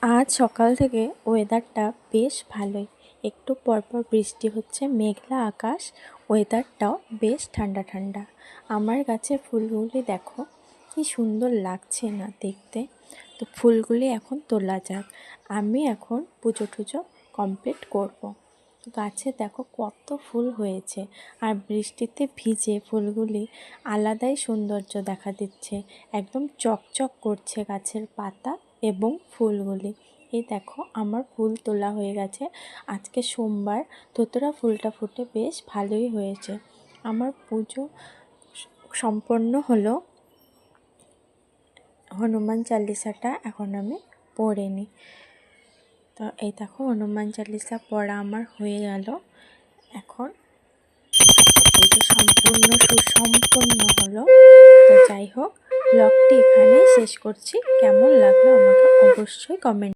আজ সকাল থেকে ওয়েদারটা বেশ ভালোই। একটু পরপর বৃষ্টি হচ্ছে, মেঘলা আকাশ, ওয়েদারটাও বেশ ঠান্ডা ঠান্ডা। আমার গাছের ফুলগুলি দেখো কি সুন্দর লাগছে না দেখতে। তো ফুলগুলি এখন তোলা যাক। আমি এখন পুজো টুজো কমপ্লিট করব। গাছে দেখো কত ফুল হয়েছে, আর বৃষ্টিতে ভিজে ফুলগুলি আলাদাই সৌন্দর্য দেখা দিচ্ছে। একদম চকচক করছে গাছের পাতা এবং ফুলগুলি। এই দেখো আমার ফুল তোলা হয়ে গেছে। আজকে সোমবার, ধুতরা ফুলটা ফুটে বেশ ভালোই হয়েছে। আমার পুজো সম্পন্ন হলো। হনুমান চালিসাটা এখন আমি পড়ে নিই। তো এই দেখো হনুমান চালিসা পড়া আমার হয়ে গেল। এখন পুজো সুসম্পন্ন হলো। তো যাই হোক, ব্লগটি এখানেই শেষ করছি। কেমন লাগলো আমাকে অবশ্যই কমেন্ট